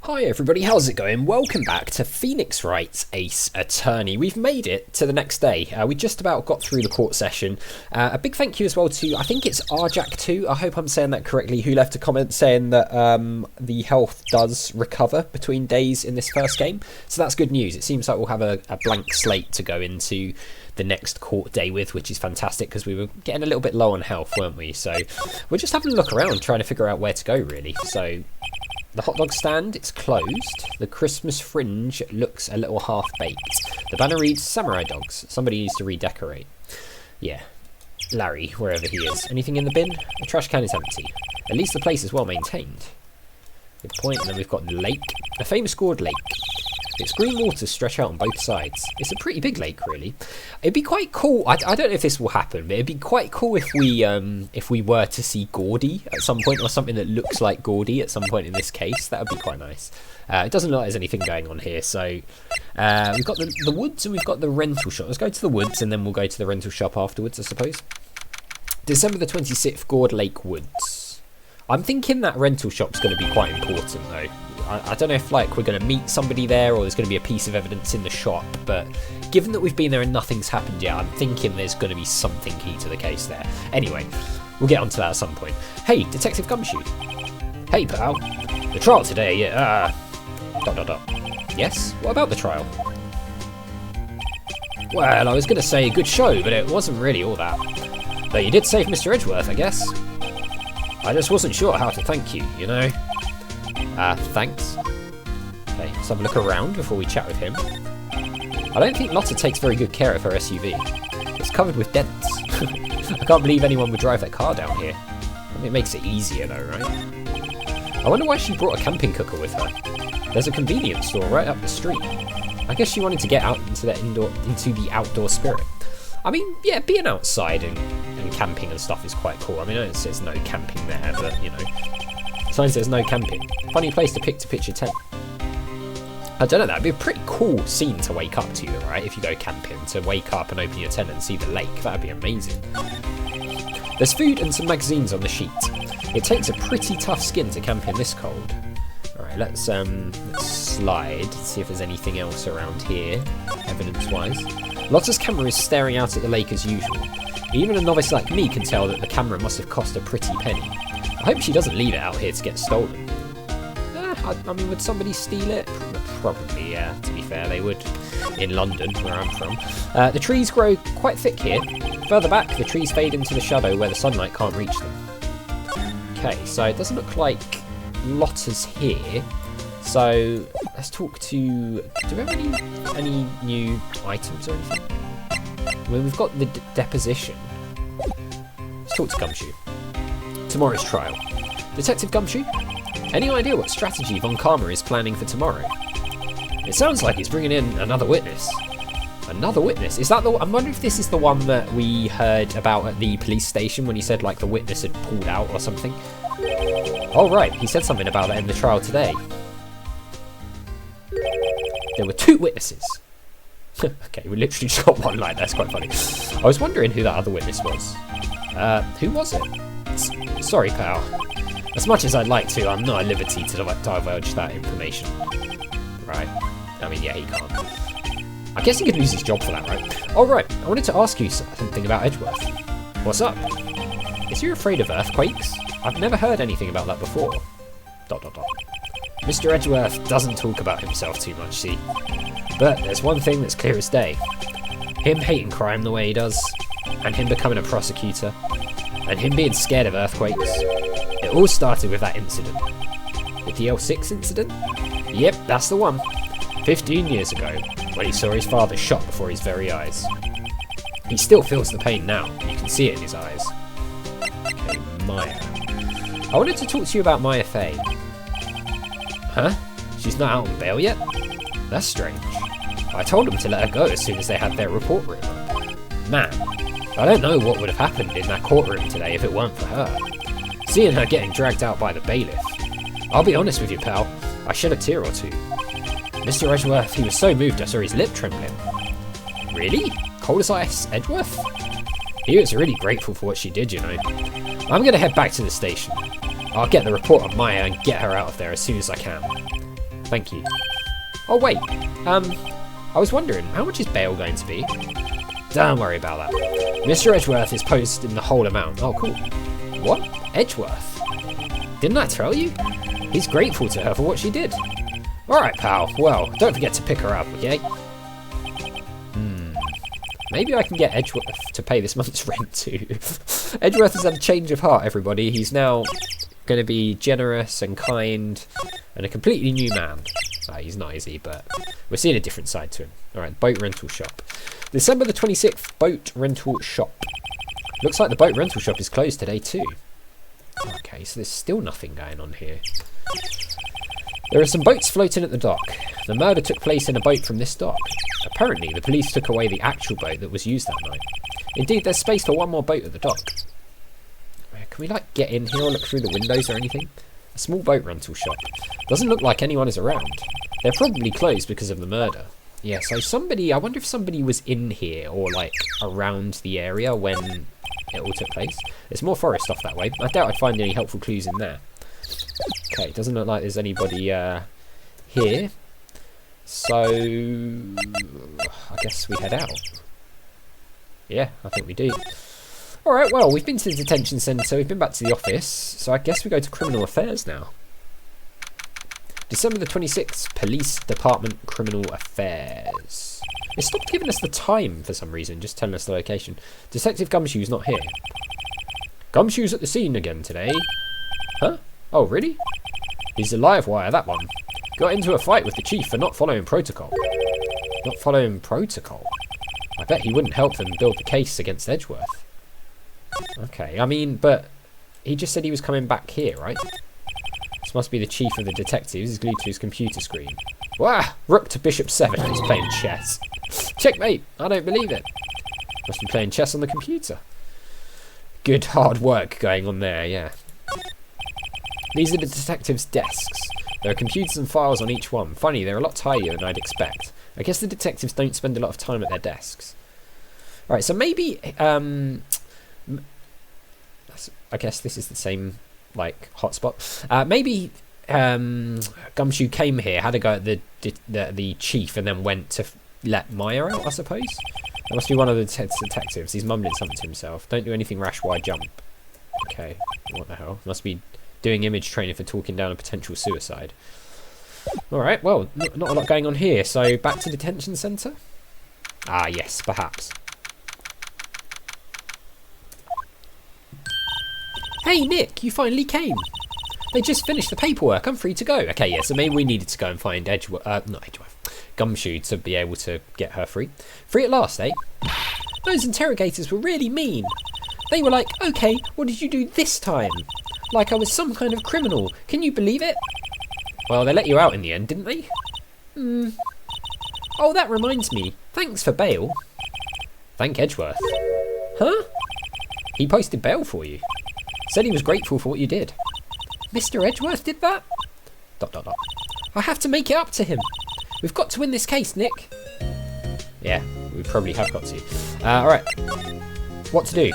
Hi everybody, how's it going? Welcome back to Phoenix Wright's Ace Attorney. We've made it to the next day. We just about got through the court session. A big thank you as well to, I think it's rjack2, I hope I'm saying that correctly, who left a comment saying that the health does recover between days in this first game. So that's good news. It seems like we'll have a blank slate to go into the next court day with, which is fantastic because we were getting a little bit low on health, weren't we? So we're just having a look around trying to figure out where to go really. So the hot dog stand, it's closed. The Christmas fringe looks a little half-baked. The banner reads samurai dogs. Somebody needs to redecorate. Yeah, Larry, wherever he is. Anything in the bin? The trash can is empty. At least the place is well maintained. Good point. And then we've got the lake. The famous Gourd lake. Its green waters stretch out on both sides. It's a pretty big lake, really. It'd be quite cool. I don't know if this will happen, but it'd be quite cool if we were to see Gordy at some point, or something that looks like Gordy at some point in this case. That would be quite nice. It doesn't look like there's anything going on here, so we've got the woods and we've got the rental shop. Let's go to the woods and then we'll go to the rental shop afterwards, I suppose. December the 26th, Gourd Lake Woods. I'm thinking that rental shop's going to be quite important, though. I don't know if like we're going to meet somebody there or there's going to be a piece of evidence in the shop, but given that we've been there and nothing's happened yet, I'm thinking there's going to be something key to the case there. Anyway, we'll get onto that at some point. Hey, Detective Gumshoe. Hey, pal. The trial today, yeah, Yes? What about the trial? Well, I was going to say good show, but it wasn't really all that. Though you did save Mr. Edgeworth, I guess. I just wasn't sure how to thank you, you know? Thanks. Okay, let's have a look around before we chat with him. I don't think Lotta takes very good care of her SUV. It's covered with dents. I can't believe anyone would drive their car down here. I mean, it makes it easier though, right? I wonder why she brought a camping cooker with her. There's a convenience store right up the street. I guess she wanted to get out into the outdoor spirit. I mean, yeah, being outside and camping and stuff is quite cool. I mean, I know it says no camping there, but you know. Sign says no camping. Funny place to pitch your tent. I don't know, that'd be a pretty cool scene to wake up to, right? If you go camping, to wake up and open your tent and see the lake, that'd be amazing. There's food and some magazines on the sheet. It takes a pretty tough skin to camp in this cold. Alright, let's slide, see if there's anything else around here, evidence-wise. Lotta's camera is staring out at the lake as usual. Even a novice like me can tell that the camera must have cost a pretty penny. I hope she doesn't leave it out here to get stolen. I mean, would somebody steal it? Probably, yeah, to be fair, they would. In London, where I'm from. The trees grow quite thick here. Further back, the trees fade into the shadow where the sunlight can't reach them. Okay, so it doesn't look like Lotta's here. So, let's talk to... Do we have any new items or anything? I mean, we've got the deposition. Let's talk to Gumshoe. Tomorrow's trial. Detective Gumshoe? Any idea what strategy Von Karma is planning for tomorrow? It sounds like he's bringing in another witness. Another witness? Is that the... I'm wondering if this is the one that we heard about at the police station when he said, like, the witness had pulled out or something. Oh, right. He said something about that in the trial today. There were two witnesses. Okay, we literally just got one line. That's quite funny. I was wondering who that other witness was. Who was it? Sorry, pal. As much as I'd like to, I'm not at liberty to divulge that information. Right. I mean, yeah, he can't. I guess he could lose his job for that, right? Oh, right. I wanted to ask you something about Edgeworth. What's up? Is he afraid of earthquakes? I've never heard anything about that before. ... Mr. Edgeworth doesn't talk about himself too much, see? But there's one thing that's clear as day. Him hating crime the way he does, and him becoming a prosecutor, and him being scared of earthquakes. It all started with that incident. The DL6 incident? Yep, that's the one. 15 years ago, when he saw his father shot before his very eyes. He still feels the pain now, you can see it in his eyes. Okay, Maya. I wanted to talk to you about Maya Fey. Huh? She's not out on bail yet? That's strange. I told them to let her go as soon as they had their report room up. Man, I don't know what would have happened in that courtroom today if it weren't for her. Seeing her getting dragged out by the bailiff. I'll be honest with you, pal, I shed a tear or two. Mr. Edgeworth, he was so moved I saw his lip trembling. Really? Cold as ice, Edgeworth? He was really grateful for what she did, you know. I'm going to head back to the station. I'll get the report on Maya and get her out of there as soon as I can. Thank you. Oh, wait. I was wondering, how much is bail going to be? Don't worry about that. Mr. Edgeworth is posting the whole amount. Oh, cool. What? Edgeworth? Didn't I tell you? He's grateful to her for what she did. Alright, pal. Well, don't forget to pick her up, okay? Maybe I can get Edgeworth to pay this month's rent too. Edgeworth has had a change of heart, everybody. He's now going to be generous and kind and a completely new man. He's not, is he? But we're seeing a different side to him. Alright, boat rental shop. December the 26th, boat rental shop. Looks like the boat rental shop is closed today too. Okay, so there's still nothing going on here. There are some boats floating at the dock. The murder took place in a boat from this dock. Apparently, the police took away the actual boat that was used that night. Indeed, there's space for one more boat at the dock. Can we, like, get in here or look through the windows or anything? A small boat rental shop. Doesn't look like anyone is around. They're probably closed because of the murder. Yeah, so somebody... I wonder if somebody was in here or, like, around the area when it all took place. There's more forest off that way. I doubt I'd find any helpful clues in there. Okay, doesn't look like there's anybody here. So, I guess we head out. Yeah, I think we do. Alright, well, we've been to the detention centre, we've been back to the office, so I guess we go to criminal affairs now. December the 26th, Police Department Criminal Affairs. It stopped giving us the time for some reason, just telling us the location. Detective Gumshoe's not here. Gumshoe's at the scene again today. Huh? Oh, really? He's a live wire, that one. Got into a fight with the chief for not following protocol. Not following protocol? I bet he wouldn't help them build the case against Edgeworth. Okay, I mean, but he just said he was coming back here, right? This must be the chief of the detectives. He's glued to his computer screen. Wah! Rook to bishop 7. He's playing chess. Checkmate! I don't believe it. Must be playing chess on the computer. Good hard work going on there, yeah. These are the detectives' desks. There are computers and files on each one. Funny, they're a lot tidier than I'd expect. I guess the detectives don't spend a lot of time at their desks. Alright, so maybe... I guess this is the same, like, hotspot. Maybe Gumshoe came here, had a go at the chief, and then went to let Maya out, I suppose? That must be one of the detectives. He's mumbling something to himself. Don't do anything rash while I jump. Okay, what the hell? Must be doing image training for talking down a potential suicide. Alright, well, not a lot going on here. So, back to detention centre? Ah, yes, perhaps. Hey, Nick, you finally came. They just finished the paperwork. I'm free to go. Okay, yeah, so maybe we needed to go and find Gumshoe to be able to get her free. Free at last, eh? Those interrogators were really mean. They were like, okay, what did you do this time? Like I was some kind of criminal. Can you believe it? Well, they let you out in the end, didn't they? Oh, that reminds me. Thanks for bail. Thank Edgeworth. Huh? He posted bail for you. Said he was grateful for what you did. Mr. Edgeworth did that? ... I have to make it up to him. We've got to win this case, Nick. Yeah, we probably have got to. Alright. What to do?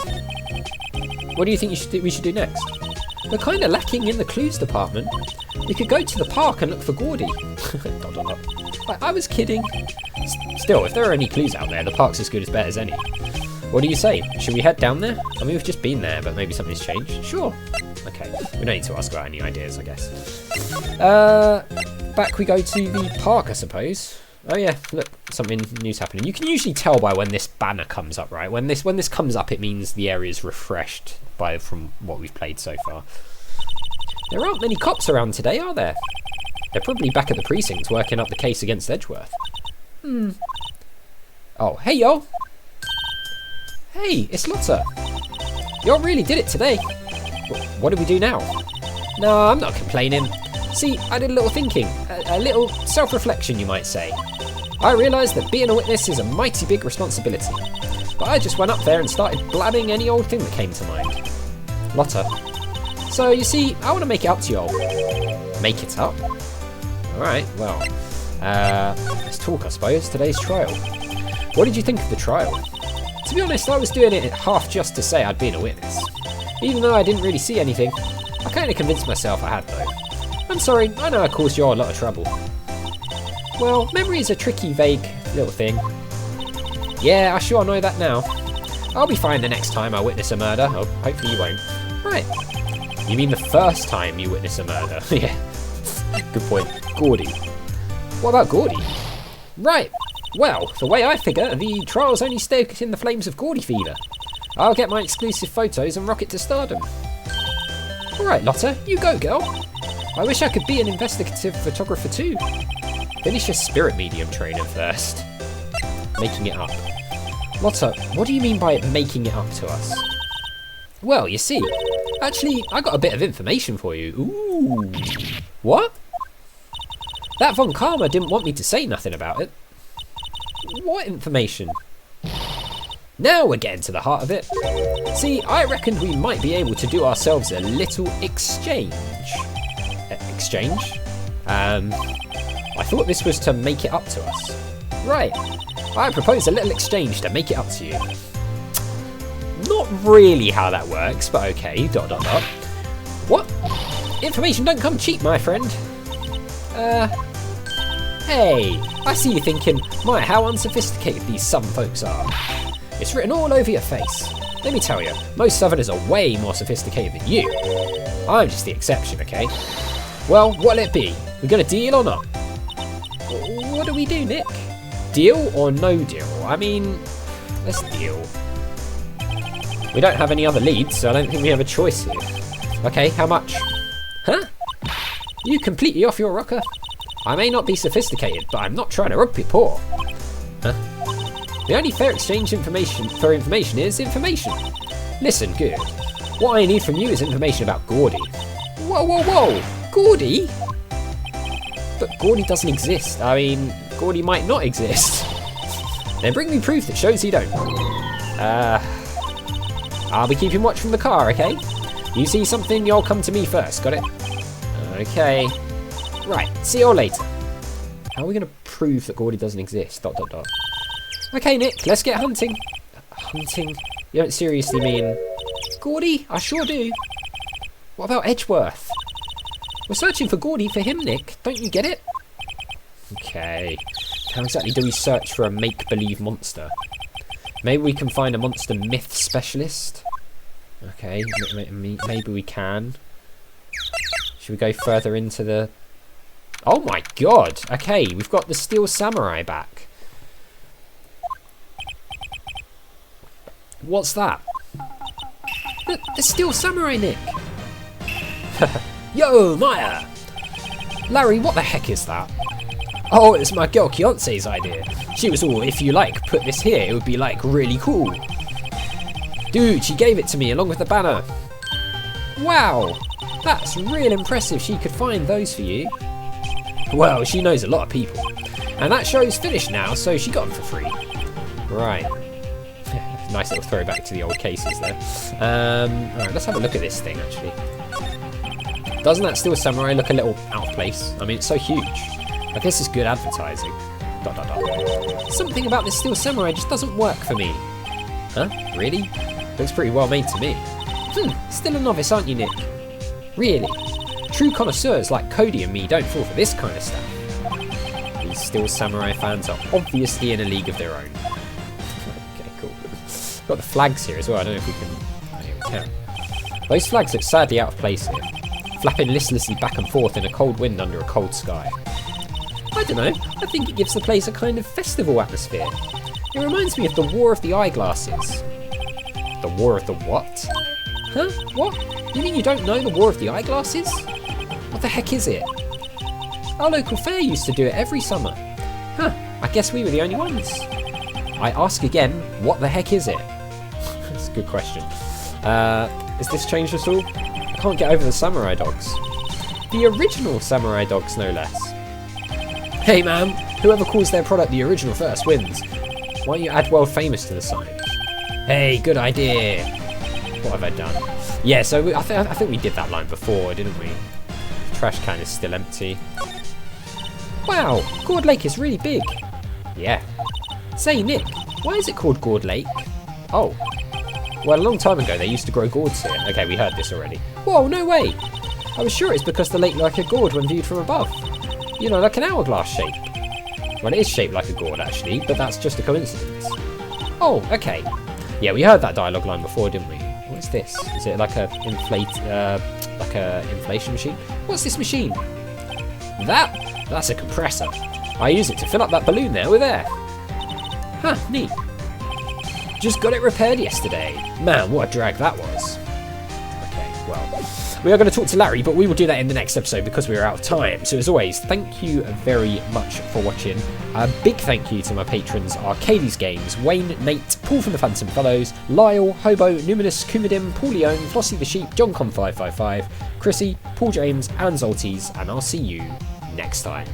What do you think we should do next? We're kind of lacking in the clues department. We could go to the park and look for Gourdy. ... I was kidding. Still, if there are any clues out there, the park's as good as bet as any. What do you say? Should we head down there? I mean, we've just been there, but maybe something's changed. Sure. Okay, we don't need to ask about any ideas, I guess. Back we go to the park, I suppose. Oh yeah, look, something new's happening. You can usually tell by when this banner comes up, right? When this comes up, it means the area's refreshed from what we've played so far. There aren't many cops around today, are there? They're probably back at the precinct working up the case against Edgeworth. Oh, hey y'all. Hey, it's Lotta. Y'all really did it today. What do we do now? No, I'm not complaining. See, I did a little thinking, a little self-reflection, you might say. I realised that being a witness is a mighty big responsibility. But I just went up there and started blabbing any old thing that came to mind. Lotta. So, you see, I want to make it up to y'all. Make it up? Alright, well, let's talk, I suppose. Today's trial. What did you think of the trial? To be honest, I was doing it half just to say I'd been a witness. Even though I didn't really see anything, I kind of convinced myself I had though. I'm sorry, I know I caused you all a lot of trouble. Well, memory is a tricky, vague little thing. Yeah, I sure know that now. I'll be fine the next time I witness a murder. Oh, hopefully you won't. Right. You mean the first time you witness a murder? Yeah. Good point. Gordy. What about Gordy? Right. Well, the way I figure, the trials only stoke in the flames of Gordy fever. I'll get my exclusive photos and rocket to stardom. Alright, Lotta, you go, girl. I wish I could be an investigative photographer too. Finish your spirit medium training first. Making it up. Lotta, what do you mean by making it up to us? Well, you see, actually, I got a bit of information for you. Ooh. What? That Von Karma didn't want me to say nothing about it. What information? Now we're getting to the heart of it. See, I reckoned we might be able to do ourselves a little exchange. Exchange? I thought this was to make it up to us. Right. I propose a little exchange to make it up to you. Not really how that works, but okay. ... What? Information don't come cheap, my friend. Hey, I see you thinking, my, how unsophisticated these southern folks are. It's written all over your face. Let me tell you, most southerners are way more sophisticated than you. I'm just the exception, okay? Well, what'll it be? We got a deal or not? What do we do, Nick? Deal or no deal? I mean, let's deal. We don't have any other leads, so I don't think we have a choice here. Okay, how much? Huh? You completely off your rocker? I may not be sophisticated, but I'm not trying to rub your paw. Huh? The only fair exchange for information is information. Listen, good. What I need from you is information about Gordy. Whoa, whoa, whoa! Gordy? But Gordy doesn't exist. I mean, Gordy might not exist. Then bring me proof that shows he don't. I'll be keeping watch from the car, okay? You see something, you'll come to me first, got it? Okay. Right, see you all later. How are we going to prove that Gordy doesn't exist? ... Okay, Nick, let's get hunting. Hunting? You don't seriously mean... Gordy? I sure do. What about Edgeworth? We're searching for Gordy for him, Nick. Don't you get it? Okay. How exactly do we search for a make-believe monster? Maybe we can find a monster myth specialist? Okay, maybe we can. Should we go further into the... Oh my god! Okay, we've got the Steel Samurai back. What's that? The Steel Samurai, Nick! Yo, Maya! Larry, what the heck is that? Oh, it's my girl Kyonse's idea. She was all, if you like, put this here, it would be like really cool. Dude, she gave it to me along with the banner. Wow! That's real impressive she could find those for you. Well, she knows a lot of people. And that show's finished now, so she got them for free. Right. Nice little throwback to the old cases there. Alright, let's have a look at this thing, actually. Doesn't that Steel Samurai look a little out of place? I mean, it's so huge. I guess it's good advertising. ... Something about this Steel Samurai just doesn't work for me. Huh? Really? Looks pretty well made to me. Still a novice, aren't you, Nick? Really? True connoisseurs like Cody and me don't fall for this kind of stuff. These Steel Samurai fans are obviously in a league of their own. Okay, cool. Got the flags here as well. I don't know if we can... Oh, yeah, we can. Those flags look sadly out of place here, flapping listlessly back and forth in a cold wind under a cold sky. I don't know. I think it gives the place a kind of festival atmosphere. It reminds me of the War of the Eyeglasses. The War of the what? Huh? What? You mean you don't know the War of the Eyeglasses? What the heck is it? Our local fair used to do it every summer. Huh, I guess we were the only ones. I ask again, what the heck is it? That's a good question. Is this changed at all? I can't get over the samurai dogs. The original samurai dogs, no less. Hey man, whoever calls their product the original first wins. Why don't you add world famous to the sign? Hey, good idea. What have I done? Yeah, so I think we did that line before, didn't we? The trash can is still empty. Wow, Gourd Lake is really big. Yeah. Say, Nick, why is it called Gourd Lake? Oh. Well, a long time ago they used to grow gourds here. Okay, we heard this already. Whoa, no way. I was sure it's because the lake looked like a gourd when viewed from above. You know, like an hourglass shape. Well, it is shaped like a gourd, actually, but that's just a coincidence. Oh, okay. Yeah, we heard that dialogue line before, didn't we? What's this? Is it like a inflation machine? What's this machine? That's a compressor. I use it to fill up that balloon there with air. Huh, neat. Just got it repaired yesterday. Man, what a drag that was. Okay, well, we are going to talk to Larry, but we will do that in the next episode because we are out of time. So as always, thank you very much for watching. A big thank you to my patrons, Arcades Games, Wayne, Nate, Paul from the Phantom Fellows, Lyle, Hobo, Numinous, Kumadim, Paul Leone, Flossie the Sheep, JohnCon555, Chrissy, Paul James, and Zolties, and I'll see you next time.